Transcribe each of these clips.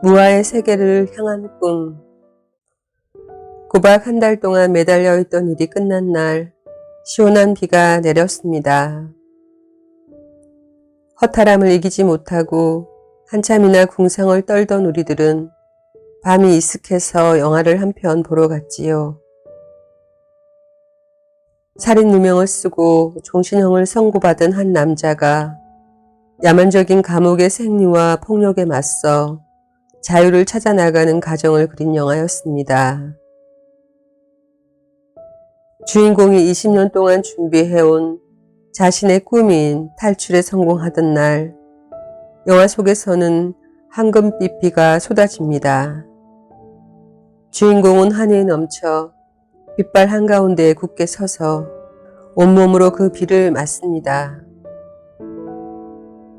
무아의 세계를 향한 꿈. 꼬박 한 달 동안 매달려 있던 일이 끝난 날, 시원한 비가 내렸습니다. 허탈함을 이기지 못하고 한참이나 궁상을 떨던 우리들은 밤이 익숙해서 영화를 한 편 보러 갔지요. 살인 누명을 쓰고 종신형을 선고받은 한 남자가 야만적인 감옥의 생리와 폭력에 맞서 자유를 찾아 나가는 과정을 그린 영화였습니다. 주인공이 20년 동안 준비해온 자신의 꿈인 탈출에 성공하던 날, 영화 속에서는 황금빛 비가 쏟아집니다. 주인공은 한이 넘쳐 빛발 한가운데에 굳게 서서 온몸으로 그 비를 맞습니다.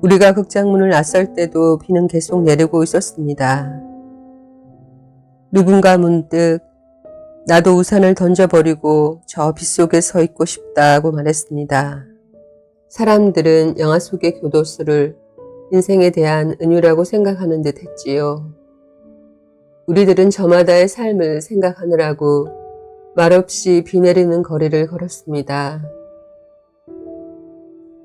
우리가 극장문을 나설 때도 비는 계속 내리고 있었습니다. 누군가 문득 나도 우산을 던져버리고 저 빗속에 서 있고 싶다고 말했습니다. 사람들은 영화 속의 교도소를 인생에 대한 은유라고 생각하는 듯 했지요. 우리들은 저마다의 삶을 생각하느라고 말없이 비 내리는 거리를 걸었습니다.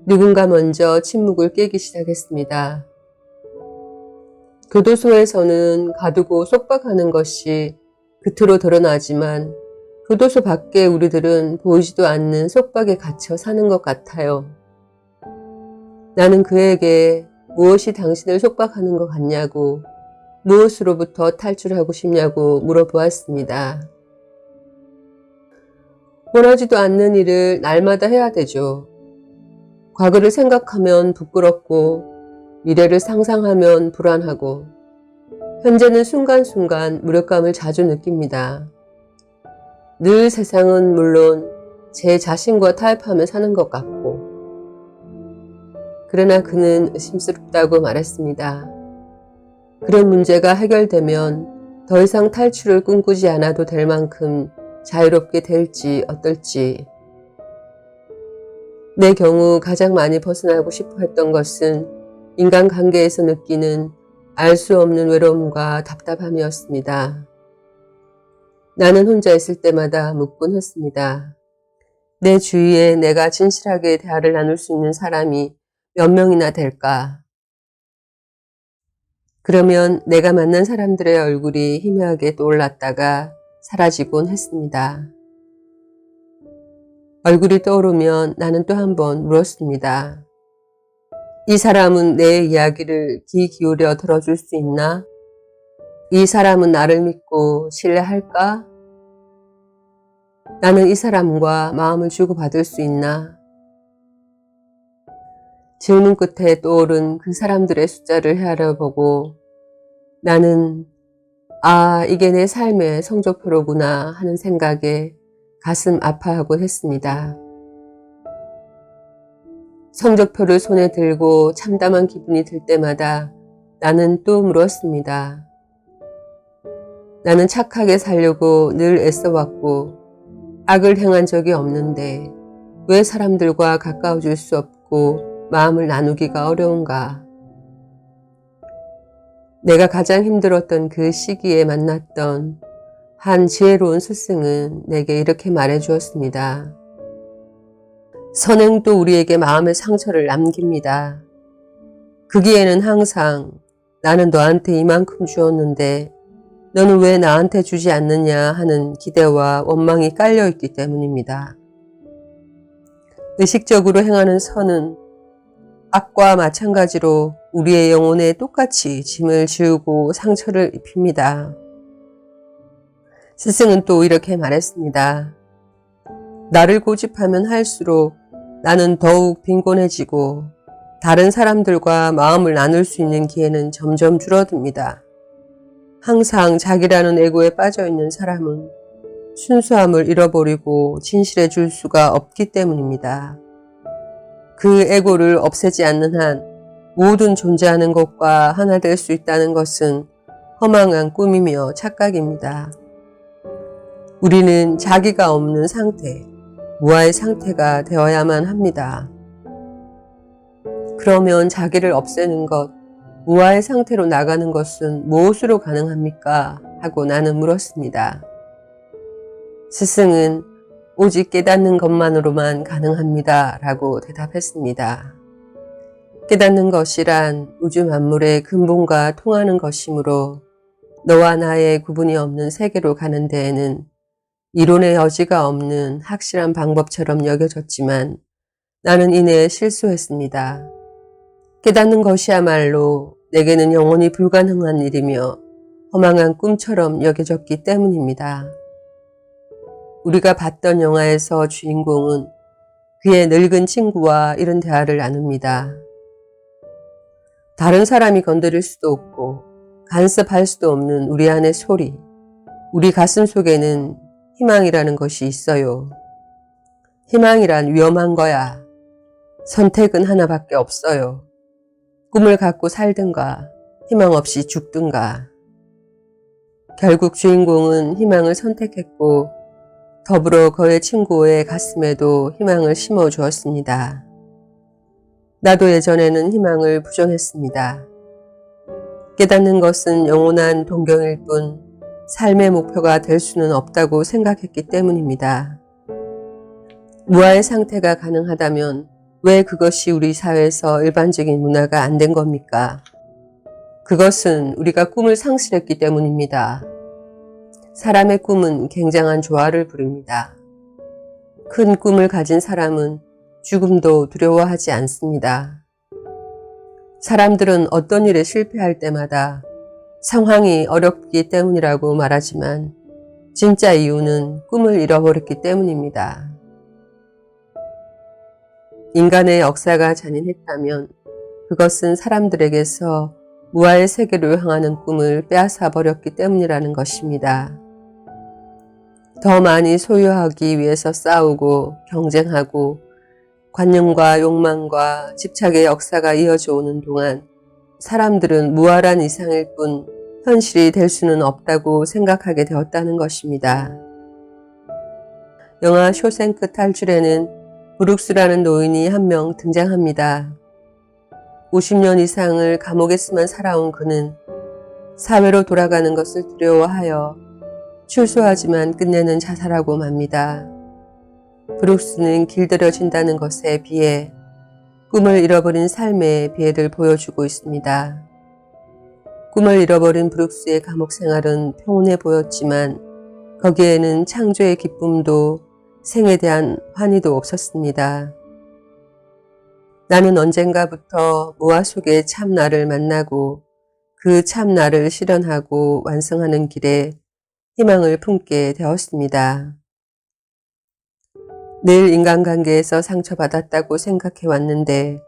누군가 먼저 침묵을 깨기 시작했습니다. 교도소에서는 가두고 속박하는 것이 겉으로 드러나지만 교도소 밖에 우리들은 보이지도 않는 속박에 갇혀 사는 것 같아요. 나는 그에게 무엇이 당신을 속박하는 것 같냐고, 무엇으로부터 탈출하고 싶냐고 물어보았습니다. 원하지도 않는 일을 날마다 해야 되죠. 과거를 생각하면 부끄럽고 미래를 상상하면 불안하고 현재는 순간순간 무력감을 자주 느낍니다. 늘 세상은 물론 제 자신과 타협하며 사는 것 같고, 그러나 그는 의심스럽다고 말했습니다. 그런 문제가 해결되면 더 이상 탈출을 꿈꾸지 않아도 될 만큼 자유롭게 될지 어떨지. 내 경우 가장 많이 벗어나고 싶어 했던 것은 인간관계에서 느끼는 알 수 없는 외로움과 답답함이었습니다. 나는 혼자 있을 때마다 묻곤 했습니다. 내 주위에 내가 진실하게 대화를 나눌 수 있는 사람이 몇 명이나 될까? 그러면 내가 만난 사람들의 얼굴이 희미하게 떠올랐다가 사라지곤 했습니다. 얼굴이 떠오르면 나는 또 한 번 물었습니다. 이 사람은 내 이야기를 귀 기울여 들어줄 수 있나? 이 사람은 나를 믿고 신뢰할까? 나는 이 사람과 마음을 주고받을 수 있나? 질문 끝에 떠오른 그 사람들의 숫자를 헤아려보고 나는 이게 내 삶의 성적표로구나 하는 생각에 가슴 아파하곤 했습니다. 성적표를 손에 들고 참담한 기분이 들 때마다 나는 또 물었습니다. 나는 착하게 살려고 늘 애써왔고 악을 행한 적이 없는데 왜 사람들과 가까워질 수 없고 마음을 나누기가 어려운가? 내가 가장 힘들었던 그 시기에 만났던 한 지혜로운 스승은 내게 이렇게 말해 주었습니다. 선행도 우리에게 마음의 상처를 남깁니다. 거기에는 항상 나는 너한테 이만큼 주었는데 너는 왜 나한테 주지 않느냐 하는 기대와 원망이 깔려있기 때문입니다. 의식적으로 행하는 선은 악과 마찬가지로 우리의 영혼에 똑같이 짐을 지우고 상처를 입힙니다. 스승은 또 이렇게 말했습니다. 나를 고집하면 할수록 나는 더욱 빈곤해지고 다른 사람들과 마음을 나눌 수 있는 기회는 점점 줄어듭니다. 항상 자기라는 에고에 빠져있는 사람은 순수함을 잃어버리고 진실해질 수가 없기 때문입니다. 그 에고를 없애지 않는 한 모든 존재하는 것과 하나 될 수 있다는 것은 허망한 꿈이며 착각입니다. 우리는 자기가 없는 상태, 무아의 상태가 되어야만 합니다. 그러면 자기를 없애는 것, 무아의 상태로 나가는 것은 무엇으로 가능합니까? 하고 나는 물었습니다. 스승은 오직 깨닫는 것만으로만 가능합니다. 라고 대답했습니다. 깨닫는 것이란 우주 만물의 근본과 통하는 것이므로 너와 나의 구분이 없는 세계로 가는 데에는 이론의 여지가 없는 확실한 방법처럼 여겨졌지만 나는 이내에 실수했습니다. 깨닫는 것이야말로 내게는 영원히 불가능한 일이며 허망한 꿈처럼 여겨졌기 때문입니다. 우리가 봤던 영화에서 주인공은 그의 늙은 친구와 이런 대화를 나눕니다. 다른 사람이 건드릴 수도 없고 간섭할 수도 없는 우리 안의 소리, 우리 가슴 속에는 희망이라는 것이 있어요. 희망이란 위험한 거야. 선택은 하나밖에 없어요. 꿈을 갖고 살든가 희망 없이 죽든가. 결국 주인공은 희망을 선택했고 더불어 그의 친구의 가슴에도 희망을 심어 주었습니다. 나도 예전에는 희망을 부정했습니다. 깨닫는 것은 영원한 동경일 뿐 삶의 목표가 될 수는 없다고 생각했기 때문입니다. 무아의 상태가 가능하다면 왜 그것이 우리 사회에서 일반적인 문화가 안 된 겁니까? 그것은 우리가 꿈을 상실했기 때문입니다. 사람의 꿈은 굉장한 조화를 부릅니다. 큰 꿈을 가진 사람은 죽음도 두려워하지 않습니다. 사람들은 어떤 일에 실패할 때마다 상황이 어렵기 때문이라고 말하지만 진짜 이유는 꿈을 잃어버렸기 때문입니다. 인간의 역사가 잔인했다면 그것은 사람들에게서 무아의 세계로 향하는 꿈을 빼앗아 버렸기 때문이라는 것입니다. 더 많이 소유하기 위해서 싸우고 경쟁하고 관념과 욕망과 집착의 역사가 이어져 오는 동안 사람들은 무아란 이상일 뿐 현실이 될 수는 없다고 생각하게 되었다는 것입니다. 영화 쇼생크 탈출에는 브룩스라는 노인이 한 명 등장합니다. 50년 이상을 감옥에서만 살아온 그는 사회로 돌아가는 것을 두려워하여 출소하지만 끝내는 자살하고 맙니다. 브룩스는 길들여진다는 것에 비해 꿈을 잃어버린 삶의 비애를 보여주고 있습니다. 꿈을 잃어버린 브룩스의 감옥 생활은 평온해 보였지만 거기에는 창조의 기쁨도 생에 대한 환희도 없었습니다. 나는 언젠가부터 무아 속의 참나를 만나고 그 참나를 실현하고 완성하는 길에 희망을 품게 되었습니다. 늘 인간관계에서 상처받았다고 생각해 왔는데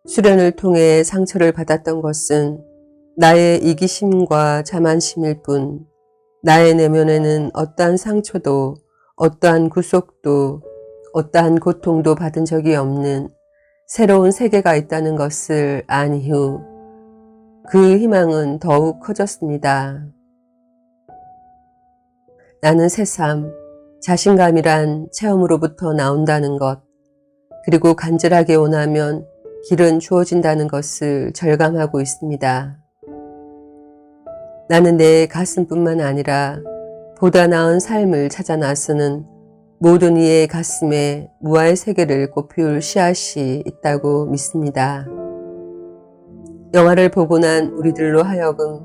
수련을 통해 상처를 받았던 것은 나의 이기심과 자만심일 뿐 나의 내면에는 어떠한 상처도 어떠한 구속도 어떠한 고통도 받은 적이 없는 새로운 세계가 있다는 것을 안 이후 그 희망은 더욱 커졌습니다. 나는 새삼 자신감이란 체험으로부터 나온다는 것, 그리고 간절하게 원하면 길은 주어진다는 것을 절감하고 있습니다. 나는 내 가슴뿐만 아니라 보다 나은 삶을 찾아 나서는 모든 이의 가슴에 무아의 세계를 꽃피울 씨앗이 있다고 믿습니다. 영화를 보고 난 우리들로 하여금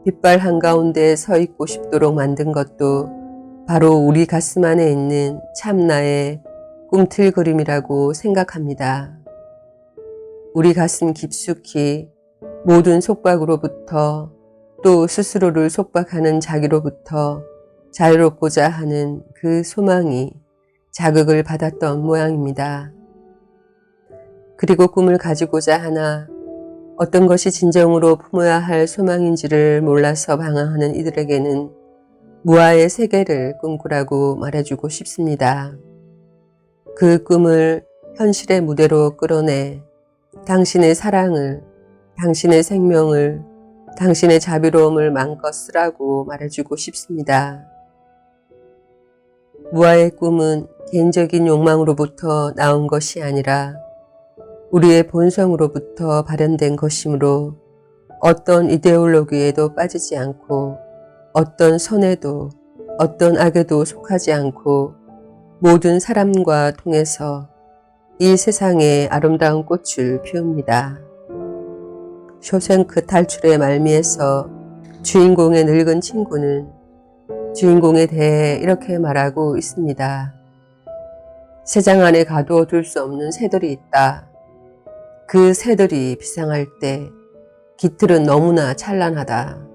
빛발 한가운데 서 있고 싶도록 만든 것도 바로 우리 가슴 안에 있는 참나의 꿈틀거림이라고 생각합니다. 우리 가슴 깊숙이 모든 속박으로부터 또 스스로를 속박하는 자기로부터 자유롭고자 하는 그 소망이 자극을 받았던 모양입니다. 그리고 꿈을 가지고자 하나 어떤 것이 진정으로 품어야 할 소망인지를 몰라서 방황하는 이들에게는 무아의 세계를 꿈꾸라고 말해주고 싶습니다. 그 꿈을 현실의 무대로 끌어내 당신의 사랑을, 당신의 생명을, 당신의 자비로움을 마음껏 쓰라고 말해주고 싶습니다. 무아의 꿈은 개인적인 욕망으로부터 나온 것이 아니라 우리의 본성으로부터 발현된 것이므로 어떤 이데올로기에도 빠지지 않고 어떤 선에도 어떤 악에도 속하지 않고 모든 사람과 통해서 이 세상에 아름다운 꽃을 피웁니다. 쇼생크 탈출의 말미에서 주인공의 늙은 친구는 주인공에 대해 이렇게 말하고 있습니다. 새장 안에 가둬둘 수 없는 새들이 있다. 그 새들이 비상할 때 깃들은 너무나 찬란하다.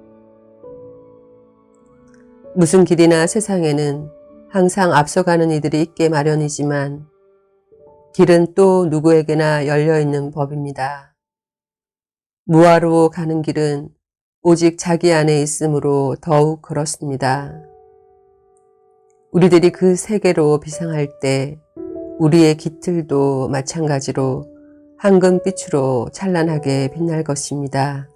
무슨 길이나 세상에는 항상 앞서가는 이들이 있게 마련이지만 길은 또 누구에게나 열려있는 법입니다. 무아로 가는 길은 오직 자기 안에 있으므로 더욱 그렇습니다. 우리들이 그 세계로 비상할 때 우리의 깃들도 마찬가지로 황금빛으로 찬란하게 빛날 것입니다.